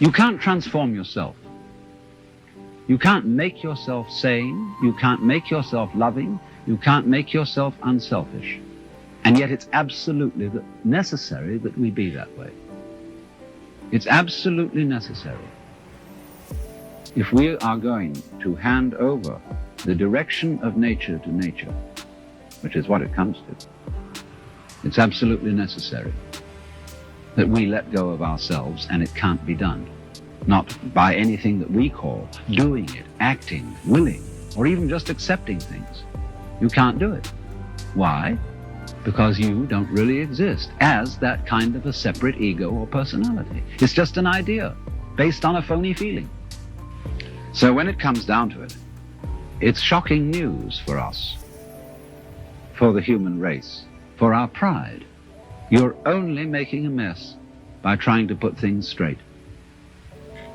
You can't transform yourself. You can't make yourself sane. You can't make yourself loving. You can't make yourself unselfish. And yet it's absolutely necessary that we be that way. It's absolutely necessary. If we are going to hand over the direction of nature to nature, which is what it comes to, it's absolutely necessary that we let go of ourselves, and it can't be done. Not by anything that we call doing it, acting, willing, or even just accepting things. You can't do it. Why? Because you don't really exist as that kind of a separate ego or personality. It's just an idea based on a phony feeling. So when it comes down to it, it's shocking news for us, for the human race, for our pride. You're only making a mess by trying to put things straight.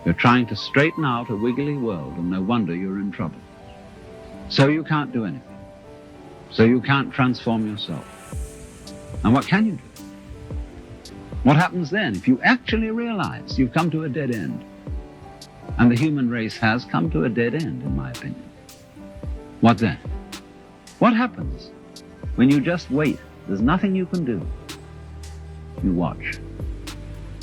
You're trying to straighten out a wiggly world, and no wonder you're in trouble. So you can't do anything. So you can't transform yourself. And what can you do? What happens then if you actually realize you've come to a dead end? And the human race has come to a dead end, in my opinion. What then? What happens when you just wait? There's nothing you can do. You watch.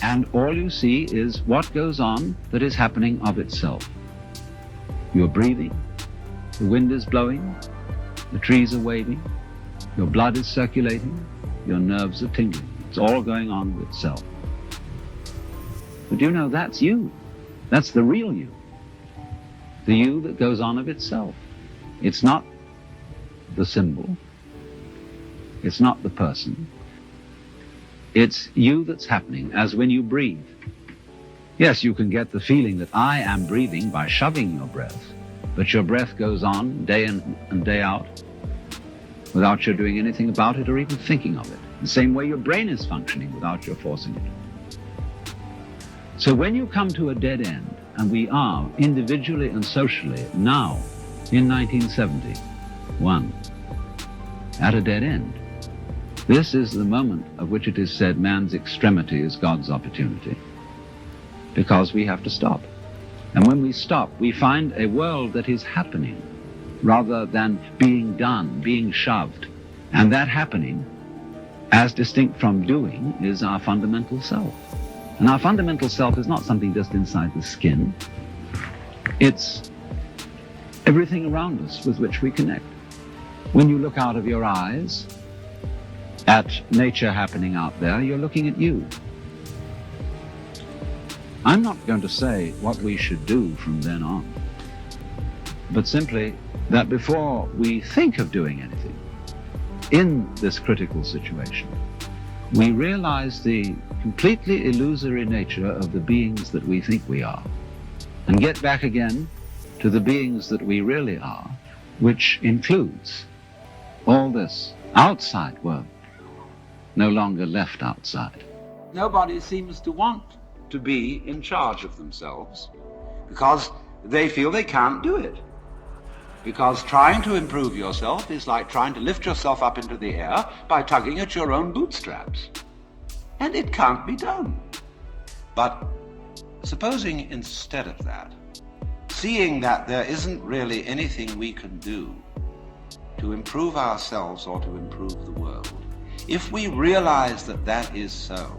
And all you see is what goes on that is happening of itself. You're breathing, the wind is blowing, the trees are waving, your blood is circulating, your nerves are tingling. It's all going on of itself. But you know, that's you. That's the real you. The you that goes on of itself. It's not the symbol. It's not the person. It's you that's happening, as when you breathe. Yes, you can get the feeling that I am breathing by shoving your breath, but your breath goes on day in and day out without your doing anything about it or even thinking of it. The same way your brain is functioning without your forcing it. So when you come to a dead end, and we are individually and socially now in 1971 at a dead end, this is the moment of which it is said man's extremity is God's opportunity, because we have to stop. And when we stop, we find a world that is happening rather than being done, being shoved. And that happening, as distinct from doing, is our fundamental self. And our fundamental self is not something just inside the skin. It's everything around us with which we connect. When you look out of your eyes at nature happening out there, you're looking at you. I'm not going to say what we should do from then on, but simply that before we think of doing anything in this critical situation, we realize the completely illusory nature of the beings that we think we are, and get back again to the beings that we really are, which includes all this outside world, no longer left outside. Nobody seems to want to be in charge of themselves because they feel they can't do it. Because trying to improve yourself is like trying to lift yourself up into the air by tugging at your own bootstraps. And it can't be done. But supposing instead of that, seeing that there isn't really anything we can do to improve ourselves or to improve the world, if we realize that that is so,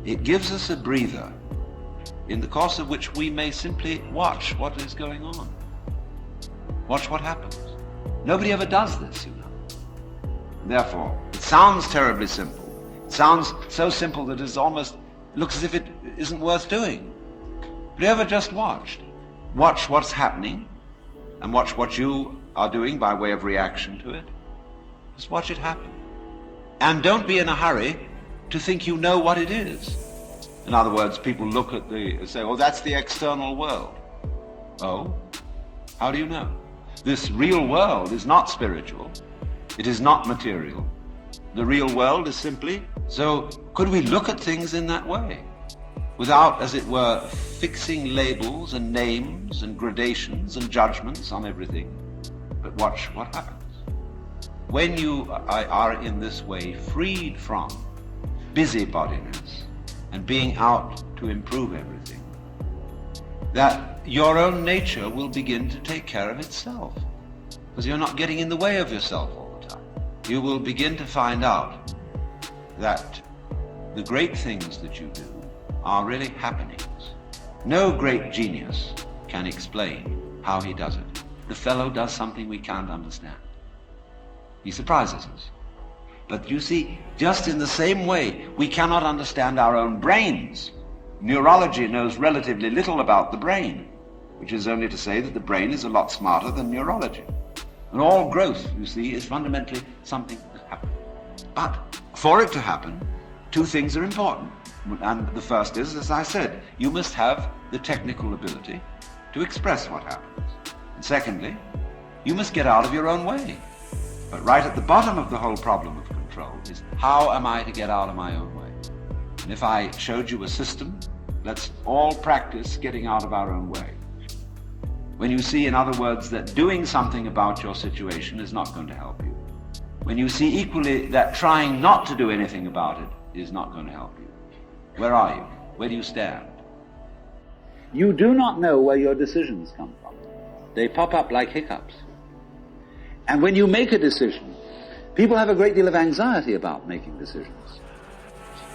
it gives us a breather in the course of which we may simply watch what is going on. Watch what happens. Nobody ever does this, you know. Therefore, it sounds terribly simple. It sounds so simple that it almost looks as if it isn't worth doing. Have you ever just watched? Watch what's happening and watch what you are doing by way of reaction to it. Just watch it happen. And don't be in a hurry to think you know what it is. In other words, people look at say, oh, that's the external world. Oh, how do you know? This real world is not spiritual. It is not material. The real world is simply. So could we look at things in that way? Without, as it were, fixing labels and names and gradations and judgments on everything. But watch what happens. When you are in this way freed from busybodiness and being out to improve everything, that your own nature will begin to take care of itself, because you're not getting in the way of yourself all the time. You will begin to find out that the great things that you do are really happenings. No great genius can explain how he does it. The fellow does something we can't understand. He surprises us. But you see, just in the same way, we cannot understand our own brains. Neurology knows relatively little about the brain, which is only to say that the brain is a lot smarter than neurology. And all growth, you see, is fundamentally something that happens. But for it to happen, two things are important. And the first is, as I said, you must have the technical ability to express what happens. And secondly, you must get out of your own way. But right at the bottom of the whole problem of control is, how am I to get out of my own way? And if I showed you a system, let's all practice getting out of our own way. When you see, in other words, that doing something about your situation is not going to help you. When you see equally that trying not to do anything about it is not going to help you. Where are you? Where do you stand? You do not know where your decisions come from. They pop up like hiccups. And when you make a decision, people have a great deal of anxiety about making decisions.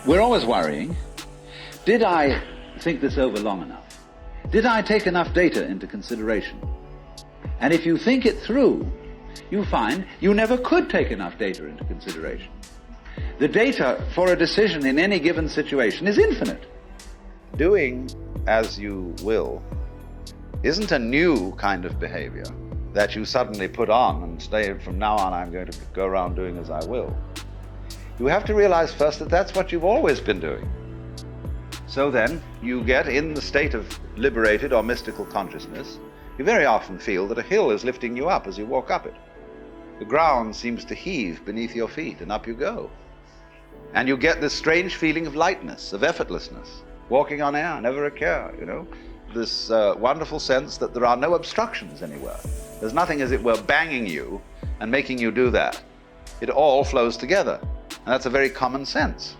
We're always worrying, did I think this over long enough? Did I take enough data into consideration? And if you think it through, you find you never could take enough data into consideration. The data for a decision in any given situation is infinite. Doing as you will isn't a new kind of behavior that you suddenly put on and say, from now on I'm going to go around doing as I will. You have to realize first that that's what you've always been doing. So then you get in the state of liberated or mystical consciousness. You very often feel that a hill is lifting you up as you walk up it. The ground seems to heave beneath your feet, and up you go. And you get this strange feeling of lightness, of effortlessness, walking on air, never a care, this wonderful sense that there are no obstructions anywhere. There's nothing, as it were, banging you and making you do that. It all flows together, and that's a very common sense.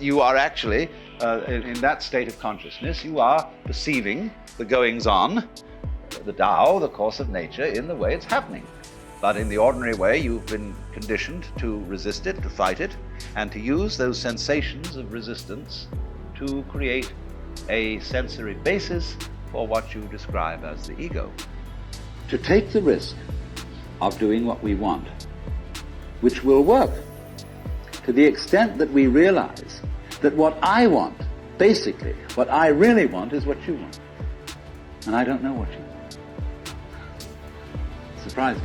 You are actually, in that state of consciousness, you are perceiving the goings-on, the Tao, the course of nature, in the way it's happening. But in the ordinary way, you've been conditioned to resist it, to fight it, and to use those sensations of resistance to create a sensory basis for what you describe as the ego. To take the risk of doing what we want, which will work, to the extent that we realize that what I want, basically, what I really want is what you want. And I don't know what you want. Surprising.